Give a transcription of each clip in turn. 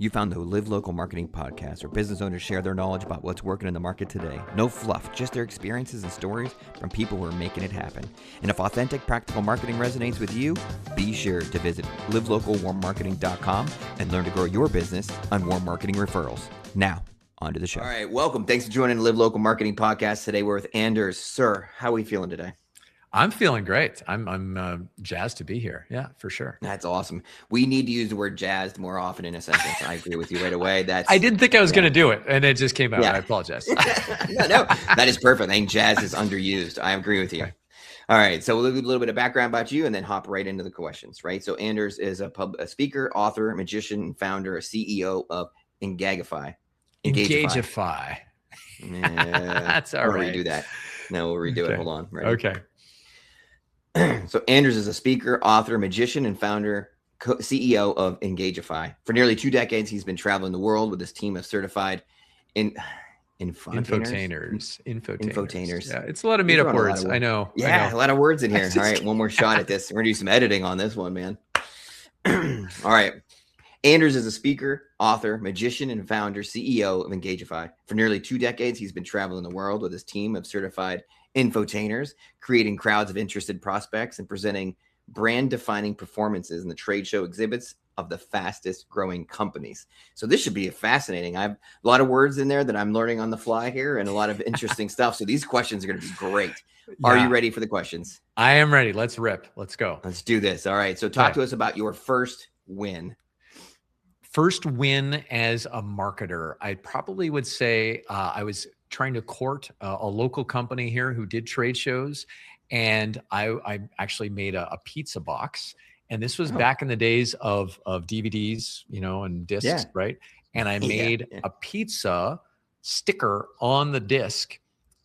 You found the Live Local Marketing Podcast, where business owners share their knowledge about what's working in the market today. No fluff, just their experiences and stories from people who are making it happen. And if authentic, practical marketing resonates with you, be sure to visit livelocal.warmmarketing.com and learn to grow your business on warm marketing referrals. Now, on to the show. All right, welcome. Thanks for joining the Live Local Marketing Podcast. Today we're with Anders. Sir, how are we feeling today? I'm feeling great. I'm jazzed to be here. Yeah, for sure. That's awesome. We need to use the word jazzed more often in a sentence. I agree with you right away. I didn't think I was going to do it, and it just came out. Yeah. I apologize. No, that is perfect. I think jazz is underused. I agree with you. All right, so we'll do a little bit of background about you and then hop right into the questions, right? So Anders is a speaker, author, magician, founder, CEO of Engagify. Engagify. That's all right. We'll redo that. No, we'll redo it. Hold on. Ready? Okay. So Anders is a speaker, author, magician, and founder, CEO of Engagify. For nearly 2 decades, he's been traveling the world with his team of certified Infotainers. Yeah, it's a lot of made-up words. I know. Yeah, a lot of words in here. All right, one more shot at this. We're going to do some editing on this one, man. All right. Anders is a speaker, author, magician, and founder, CEO of Engagify. For nearly 2 decades, he's been traveling the world with his team of certified Infotainers, creating crowds of interested prospects and presenting brand-defining performances in the trade show exhibits of the fastest growing companies. So this should be fascinating. I have a lot of words in there that I'm learning on the fly here and a lot of interesting stuff. So these questions are going to be great. Yeah. Are you ready for the questions? I am ready. Let's rip. Let's go. Let's do this. All right. So talk to us about your first win. First win as a marketer. I probably would say I was trying to court a local company here who did trade shows. And I actually made a pizza box. And this was back in the days of DVDs, and discs, right? And I made a pizza sticker on the disc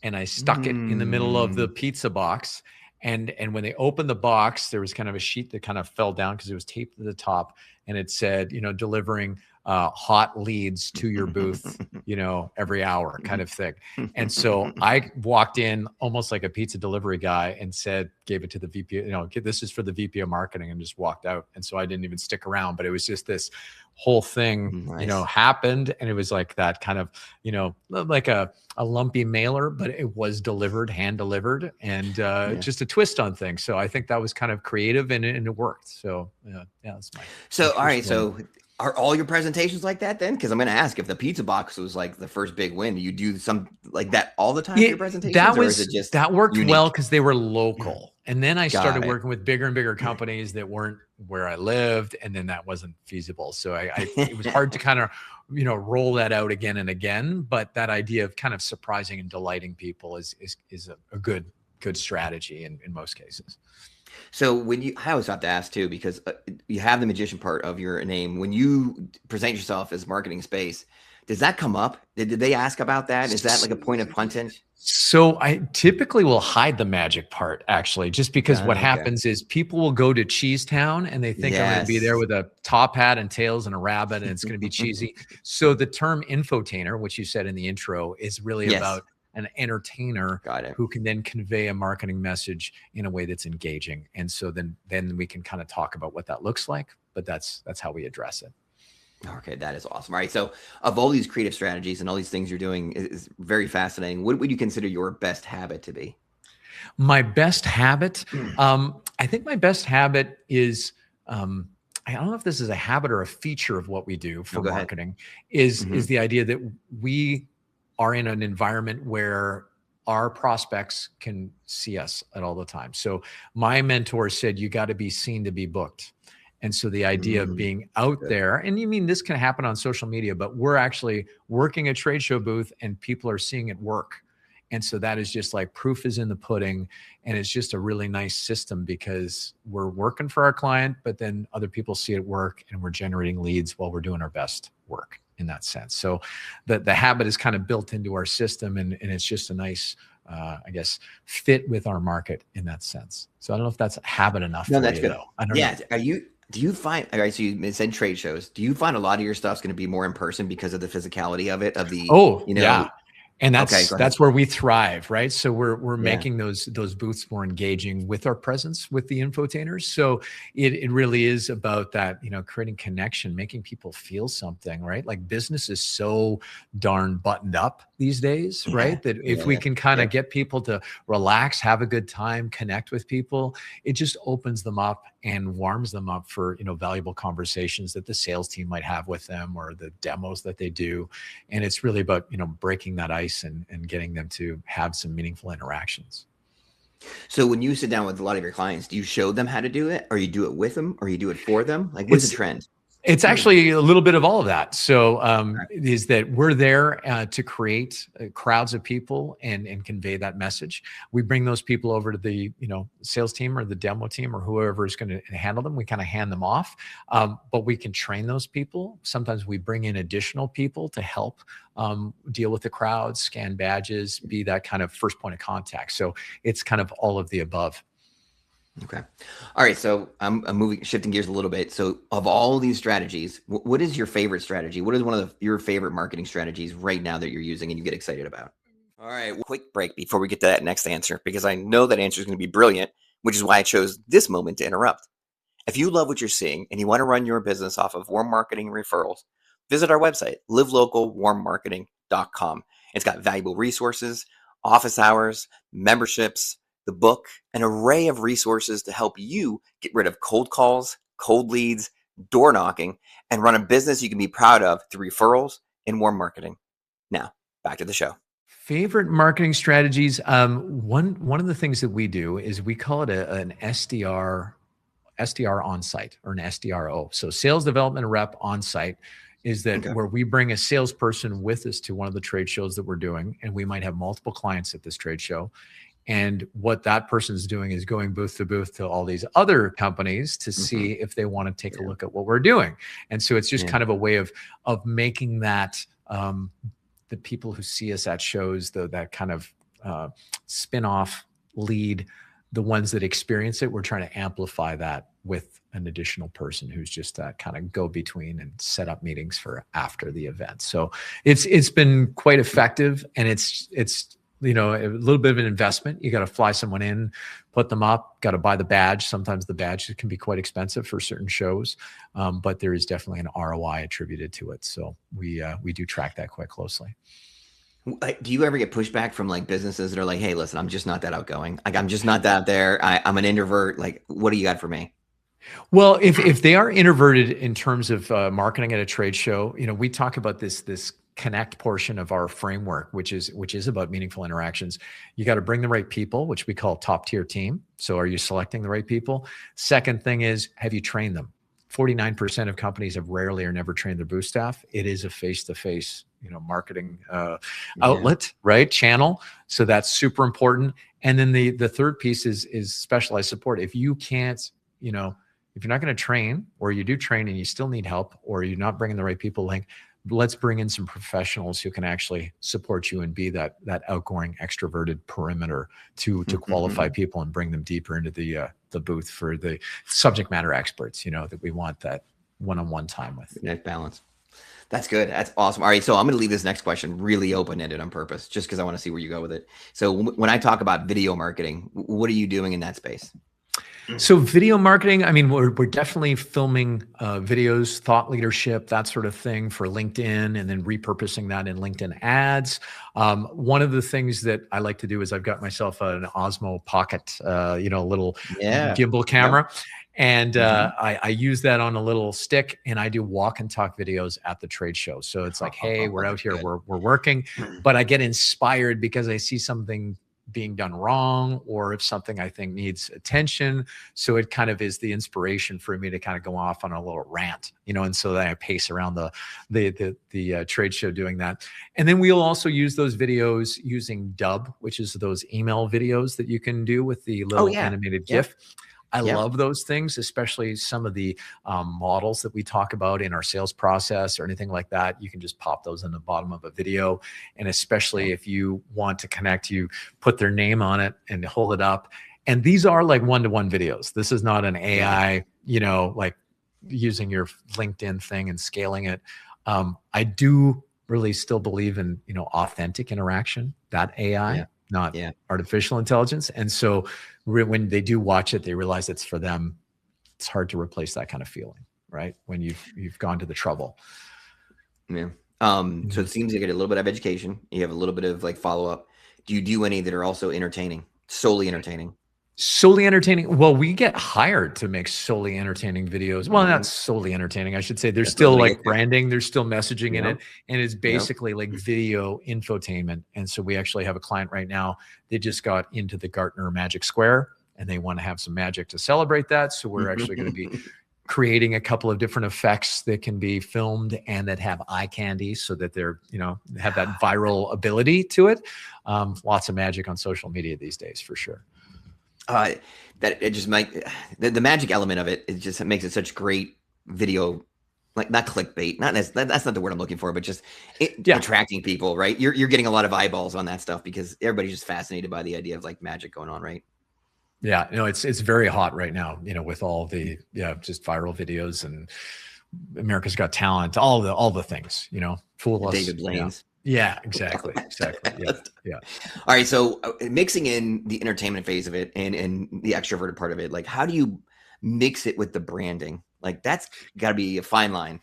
and I stuck it in the middle of the pizza box. And when they opened the box, there was kind of a sheet that kind of fell down because it was taped to the top. And it said, delivering hot leads to your booth, every hour kind of thing. And so I walked in almost like a pizza delivery guy and gave it to the VP, this is for the VP of marketing, and just walked out. And so I didn't even stick around, but it was just this whole thing, happened. And it was like that kind of, like a lumpy mailer, but it was delivered, hand delivered, and just a twist on things. So I think that was kind of creative and it worked. So that's my. So, all right. So are all your presentations like that then? Because I'm going to ask, if the pizza box was like the first big win, do you do some like that all the time for your presentations? That worked unique? Well because they were local. And then I started working with bigger and bigger companies that weren't where I lived. And then that wasn't feasible. So it was hard to kind of, roll that out again and again. But that idea of kind of surprising and delighting people is a good strategy in most cases. So I always have to ask too, because you have the magician part of your name. When you present yourself as marketing space, does that come up? Did they ask about that? Is that like a point of content? So I typically will hide the magic part, actually, just because what happens is people will go to Cheese Town and they think I'm going to be there with a top hat and tails and a rabbit and it's going to be cheesy. So the term infotainer, which you said in the intro, is really about an entertainer who can then convey a marketing message in a way that's engaging. And so then we can kind of talk about what that looks like, but that's how we address it. Okay, that is awesome. All right. So of all these creative strategies and all these things you're doing is very fascinating. What would you consider your best habit to be? My best habit? I think my best habit is, I don't know if this is a habit or a feature of what we do for marketing, is the idea that we are in an environment where our prospects can see us at all the time. So my mentor said, you got to be seen to be booked. And so the idea of being out there, and you mean this can happen on social media, but we're actually working a trade show booth and people are seeing it work. And so that is just like proof is in the pudding. And it's just a really nice system because we're working for our client, but then other people see it work and we're generating leads while we're doing our best work in that sense. So the habit is kind of built into our system and it's just a nice, fit with our market in that sense. So I don't know if that's a habit enough. No, that's good. Though. I don't know. Do you find, all right, so you said trade shows. Do you find a lot of your stuff's going to be more in person because of the physicality of it, And Okay, go ahead. that's where we thrive, right? So we're Yeah. making those booths more engaging with our presence with the infotainers. So it really is about that, creating connection, making people feel something, right? Like business is so darn buttoned up these days, Yeah. right? That if we can kind Yeah. of get people to relax, have a good time, connect with people, it just opens them up and warms them up for, valuable conversations that the sales team might have with them or the demos that they do. And it's really about, breaking that ice and getting them to have some meaningful interactions. So when you sit down with a lot of your clients, do you show them how to do it, or you do it with them, or you do it for them? Like, what's the trend? It's actually a little bit of all of that. So is that we're there to create crowds of people and convey that message. We bring those people over to the sales team or the demo team or whoever is going to handle them. We kind of hand them off, but we can train those people. Sometimes we bring in additional people to help deal with the crowd, scan badges, be that kind of first point of contact. So it's kind of all of the above. Okay. All right. So I'm shifting gears a little bit. So of all these strategies, what is your favorite strategy? What is one of your favorite marketing strategies right now that you're using and you get excited about? All right. Quick break before we get to that next answer, because I know that answer is going to be brilliant, which is why I chose this moment to interrupt. If you love what you're seeing and you want to run your business off of warm marketing referrals, visit our website, livelocalwarmmarketing.com. It's got valuable resources, office hours, memberships, the book, an array of resources to help you get rid of cold calls, cold leads, door knocking, and run a business you can be proud of through referrals and warm marketing. Now, back to the show. Favorite marketing strategies. One of the things that we do is we call it an SDR on site or an SDRO. So sales development rep on site is that where we bring a salesperson with us to one of the trade shows that we're doing, and we might have multiple clients at this trade show. And what that person's doing is going booth to all these other companies to see if they want to take a look at what we're doing. And so it's just kind of a way of making that the people who see us at shows, that kind of spin-off lead, the ones that experience it, we're trying to amplify that with an additional person who's just that kind of go between and set up meetings for after the event. So it's been quite effective, and it's a little bit of an investment. You got to fly someone in, put them up, got to buy the badge. Sometimes the badge can be quite expensive for certain shows, but there is definitely an ROI attributed to it. So we do track that quite closely. Do you ever get pushback from like businesses that are like, hey, listen, I'm just not that outgoing. Like, I'm just not that out there. I'm an introvert. Like, what do you got for me? Well, if they are introverted in terms of marketing at a trade show, we talk about this connect portion of our framework, which is about meaningful interactions. You got to bring the right people, which we call top tier team. So are you selecting the right people? Second thing is, have you trained them? 49% of companies have rarely or never trained their booth staff. It is a face-to-face, marketing outlet, right? Channel. So that's super important. And then the third piece is specialized support. If you can't, if you're not going to train, or you do train and you still need help, or you're not bringing the right people, let's bring in some professionals who can actually support you and be that outgoing, extroverted perimeter to qualify people and bring them deeper into the booth for the subject matter experts, that we want that one-on-one time with. Nice balance. That's good. That's awesome. All right. So I'm going to leave this next question really open-ended on purpose, just because I want to see where you go with it. So when I talk about video marketing, what are you doing in that space? So video marketing, I mean, we're definitely filming videos, thought leadership, that sort of thing for LinkedIn, and then repurposing that in LinkedIn ads. One of the things that I like to do is I've got myself an Osmo Pocket, little gimbal camera. And I use that on a little stick, and I do walk and talk videos at the trade show. So it's like, hey, we're out here, we're working, but I get inspired because I see something being done wrong, or if something I think needs attention. So it kind of is the inspiration for me to kind of go off on a little rant, and so then I pace around the trade show doing that. And then we'll also use those videos using Dub, which is those email videos that you can do with the little animated GIF. I love those things, especially some of the models that we talk about in our sales process or anything like that. You can just pop those in the bottom of a video. And especially if you want to connect, you put their name on it and hold it up. And these are like one-to-one videos. This is not an AI, like using your LinkedIn thing and scaling it. I do really still believe in, authentic interaction, that AI, Yeah. not Yeah. artificial intelligence. And so when they do watch it, they realize it's for them. It's hard to replace that kind of feeling, right? When you've gone to the trouble. Yeah. So it seems you get a little bit of education. You have a little bit of like follow up. Do you do any that are also entertaining, solely entertaining? Solely entertaining. Well, we get hired to make solely entertaining videos. Well, not solely entertaining, I should say. There's That's what I was still gonna like get to. branding. There's still messaging in Yeah. it. And it's basically like video infotainment. And so we actually have a client right now. They just got into the Gartner Magic Square and they want to have some magic to celebrate that. So we're actually going to be creating a couple of different effects that can be filmed and that have eye candy so that they're, have that viral ability to it. Lots of magic on social media these days, for sure. That it just the magic element of it, it just makes it such great video, like not clickbait, that's not the word I'm looking for, but just attracting people, right? You're getting a lot of eyeballs on that stuff because everybody's just fascinated by the idea of like magic going on, right? Yeah, it's very hot right now, with all the just viral videos and America's Got Talent, all the things, fool us. David Blaine's. Yeah, exactly. Yeah. All right, so mixing in the entertainment phase of it and the extroverted part of it, like how do you mix it with the branding? Like that's got to be a fine line.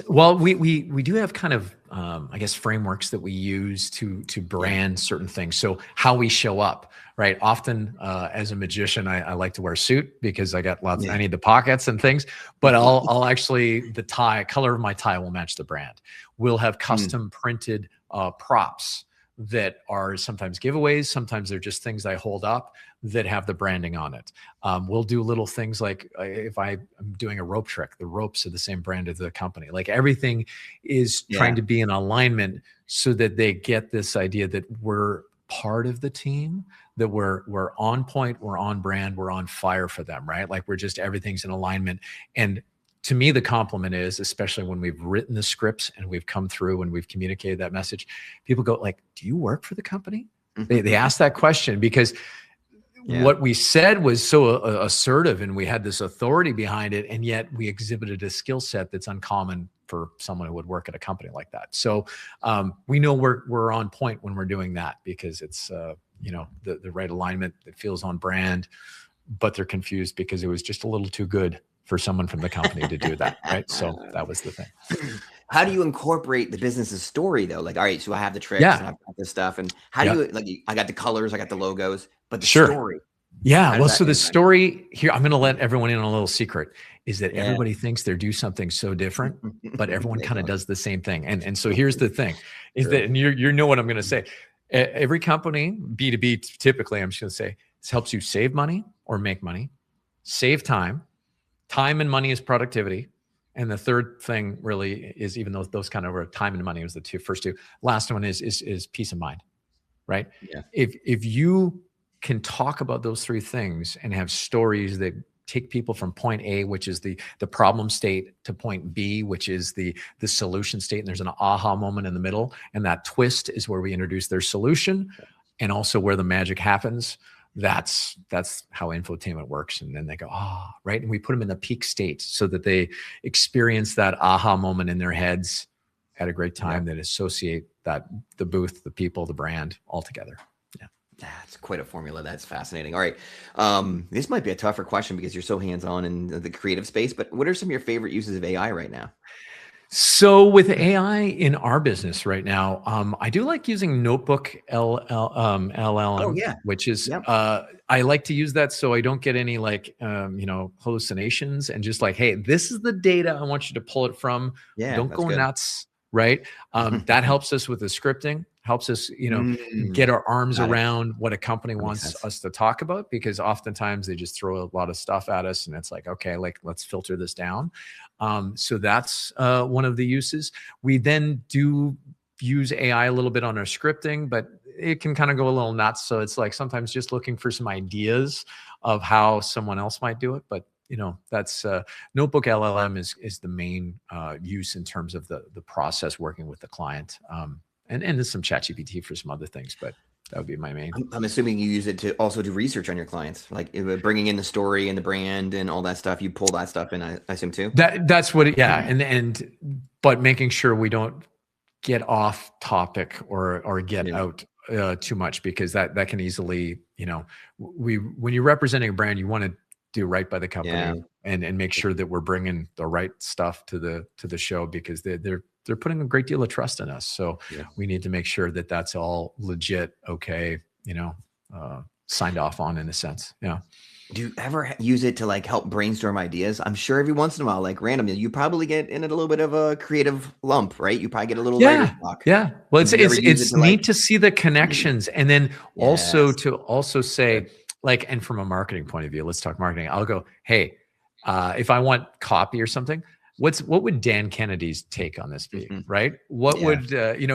Well, we do have kind of I guess frameworks that we use to brand certain things. So how we show up, right? Often as a magician, I like to wear a suit because I got lots. I need the pockets and things. But I'll actually the color of my tie will match the brand. We'll have custom printed props that are sometimes giveaways. Sometimes they're just things I hold up that have the branding on it. We'll do little things like if I'm doing a rope trick, the ropes are the same brand as the company. Like everything is trying to be in alignment so that they get this idea that we're part of the team, that we're on point, we're on brand, we're on fire for them, right? Like everything's in alignment. And to me, the compliment is, especially when we've written the scripts and we've come through and we've communicated that message, people go like, do you work for the company? They ask that question because what we said was so assertive and we had this authority behind it. And yet we exhibited a skill set that's uncommon for someone who would work at a company like that. So we know we're on point when we're doing that because it's, the right alignment that feels on brand, but they're confused because it was just a little too good for someone from the company to do that, right? So that was the thing. How do you incorporate the business's story though? Like, all right, so I have the tricks and I've got this stuff, and how do you I got the colors, I got the logos, but the story. Yeah. Well, so the story here, I'm going to let everyone in on a little secret is that everybody thinks they do something so different, but everyone kind of does the same thing. And so here's the thing is that, and you know what I'm going to say, every company, B2B, typically, I'm just going to say, this helps you save money or make money, save time. Time and money is productivity. And the third thing really is, even though those kind of were time and money was the first two, last one is peace of mind, right? Yeah. If you can talk about those three things and have stories that take people from point A, which is the problem state, to point B, which is the solution state, and there's an aha moment in the middle, and that twist is where we introduce their solution and also where the magic happens. That's how infotainment works. And then they go, right. And we put them in the peak state so that they experience that aha moment in their heads at a great time that associate the booth, the people, the brand all together. Yeah. That's quite a formula. That's fascinating. All right. This might be a tougher question because you're so hands-on in the creative space, but what are some of your favorite uses of AI right now? So with AI in our business right now, I do like using NotebookLM, which is, I like to use that so I don't get any hallucinations and just like, hey, this is the data I want you to pull it from. Don't go nuts, right? That helps us with the scripting, helps us, get our arms around what a company wants us to talk about, because oftentimes they just throw a lot of stuff at us and it's like, okay, let's filter this down. So that's one of the uses. We then do use AI a little bit on our scripting, but it can kind of go a little nuts. So it's like sometimes just looking for some ideas of how someone else might do it. But that's NotebookLM is the main use in terms of the process working with the client. And there's some ChatGPT for some other things, but that would be my main. I'm assuming you use it to also do research on your clients, like bringing in the story and the brand and all that stuff. You pull that stuff in, I assume too. That's what, but making sure we don't get off topic or get out too much, because that can easily, when you're representing a brand, you want to do right by the company and make sure that we're bringing the right stuff to the show, because they're putting a great deal of trust in us. So we need to make sure that that's all legit. Okay. Signed off on, in a sense. Yeah. Do you ever use it to like help brainstorm ideas? I'm sure every once in a while, like randomly, you probably get in a little bit of a creative lump, right? You probably get a little writer's block. Yeah. Well, it's neat to see the connections, and then also to say, like, and from a marketing point of view, let's talk marketing. I'll go, hey, if I want copy or something, what would Dan Kennedy's take on this be, right? What would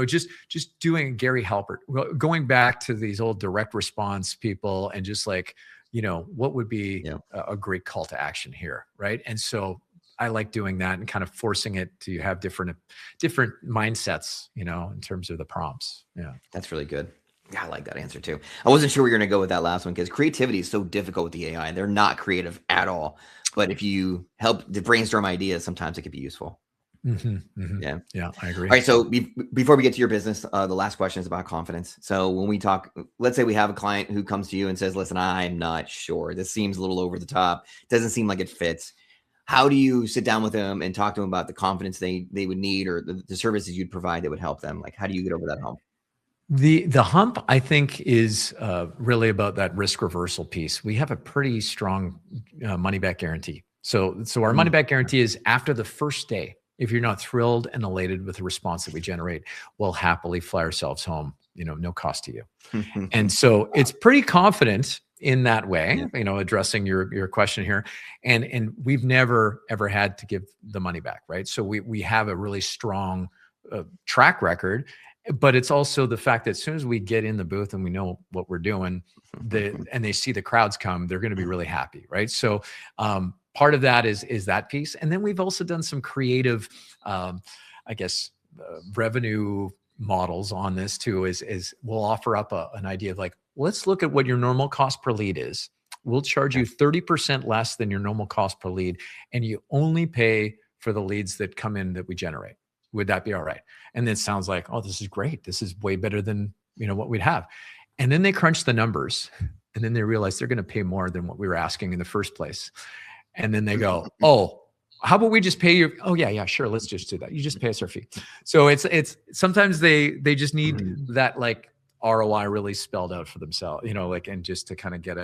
just doing Gary Halpert, going back to these old direct response people, and just like, what would be a great call to action here, right? And so I like doing that and kind of forcing it to have different mindsets, in terms of the prompts. Yeah, that's really good. Yeah, I like that answer too. I wasn't sure we were going to go with that last one, because creativity is so difficult with the AI. They're not creative at all. But if you help to brainstorm ideas, sometimes it could be useful. Yeah, I agree. All right. So before we get to your business, the last question is about confidence. So when we talk, let's say we have a client who comes to you and says, listen, I'm not sure. This seems a little over the top. Doesn't seem like it fits. How do you sit down with them and talk to them about the confidence they would need, or the services you'd provide that would help them? Like, how do you get over that hump? The hump, I think, is really about that risk reversal piece. We have a pretty strong money back guarantee. So our money back guarantee is after the first day, if you're not thrilled and elated with the response that we generate, we'll happily fly ourselves home, no cost to you. And so it's pretty confident in that way, addressing your question here. And we've never, ever had to give the money back, right? So we have a really strong track record. But it's also the fact that as soon as we get in the booth and we know what we're doing, and they see the crowds come, they're going to be really happy, right? So part of that is that piece. And then we've also done some creative, revenue models on this too, is we'll offer up an idea of like, let's look at what your normal cost per lead is. We'll charge you 30% less than your normal cost per lead, and you only pay for the leads that come in that we generate. Would that be all right? And then it sounds like, oh, this is great. This is way better than, what we'd have. And then they crunch the numbers, and then they realize they're going to pay more than what we were asking in the first place. And then they go, oh, how about we just pay you? Oh yeah, sure. Let's just do that. You just pay us our fee. So it's sometimes they just need that like ROI really spelled out for themselves, and just to kind of get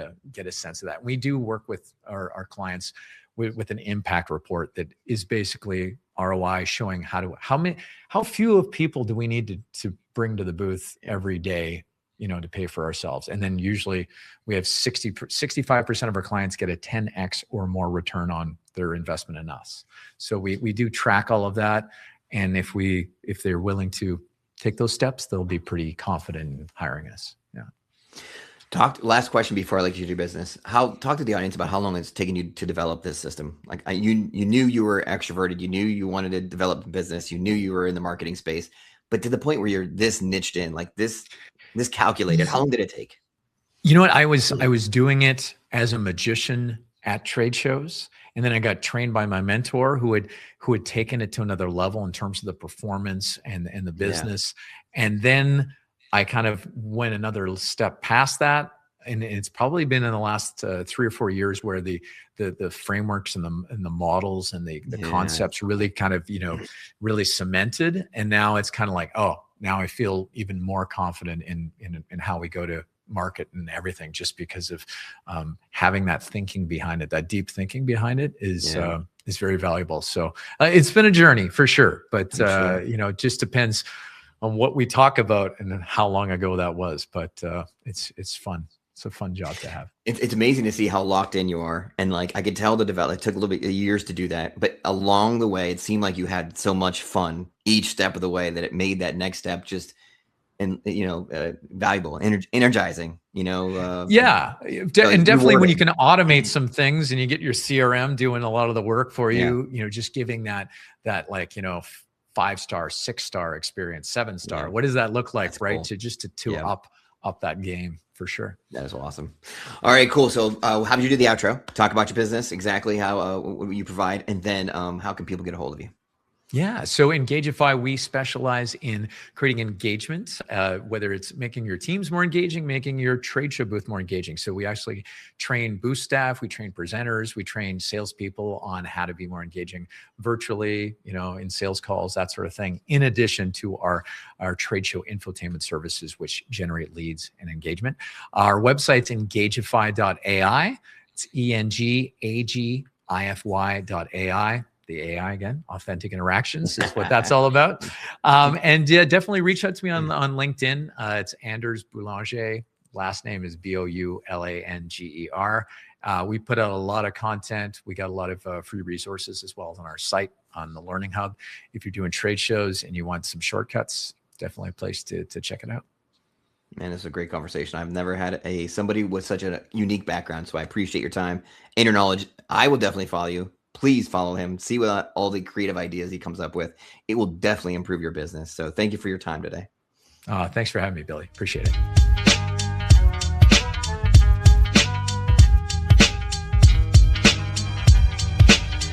a sense of that. We do work with our clients with an impact report that is basically ROI, showing how few of people do we need to bring to the booth every day, to pay for ourselves. And then usually we have 65% of our clients get a 10x or more return on their investment in us. So we do track all of that. And if they're willing to take those steps, they'll be pretty confident in hiring us. Yeah. Last question before I let you do business. Talk to the audience about how long it's taken you to develop this system. Like you knew you were extroverted, you knew you wanted to develop a business, you knew you were in the marketing space, but to the point where you're this niched in, like this calculated, how long did it take? You know what? I was doing it as a magician at trade shows. And then I got trained by my mentor who had taken it to another level in terms of the performance and the business. Yeah. And then I kind of went another step past that. And it's probably been in the last 3 or 4 years where the frameworks and the models and the concepts really kind of, really cemented. And now it's kind of like, oh, now I feel even more confident in how we go to market and everything, just because of having that thinking behind it, that deep thinking behind it is very valuable. So it's been a journey for sure, but it just depends on what we talk about and how long ago that was. But it's fun. It's a fun job to have. It's amazing to see how locked in you are. And like, I could tell it took a little bit of years to do that, but along the way, it seemed like you had so much fun each step of the way that it made that next step just, valuable, energizing, and definitely when you can automate some things and you get your CRM doing a lot of the work for you, just giving that 5-star, 6-star experience, 7-star. What does that look like? That's right. Cool. To up that game for sure. That is awesome. All right, cool. So how did you do the outro? Talk about your business, exactly how what you provide, and then how can people get a hold of you? Yeah. So Engagify, we specialize in creating engagement, whether it's making your teams more engaging, making your trade show booth more engaging. So we actually train booth staff, we train presenters, we train salespeople on how to be more engaging virtually, in sales calls, that sort of thing, in addition to our trade show infotainment services, which generate leads and engagement. Our website's engagify.ai. It's ENGAGIFY.ai. The AI again, authentic interactions is what that's all about. And definitely reach out to me on LinkedIn. It's Anders Boulanger. Last name is Boulanger. We put out a lot of content. We got a lot of free resources as well as on our site on the Learning Hub. If you're doing trade shows and you want some shortcuts, definitely a place to check it out. Man, it's a great conversation. I've never had somebody with such a unique background, so I appreciate your time and your knowledge. I will definitely follow you. Please follow him. See what all the creative ideas he comes up with. It will definitely improve your business. So thank you for your time today. Thanks for having me, Billy. Appreciate it.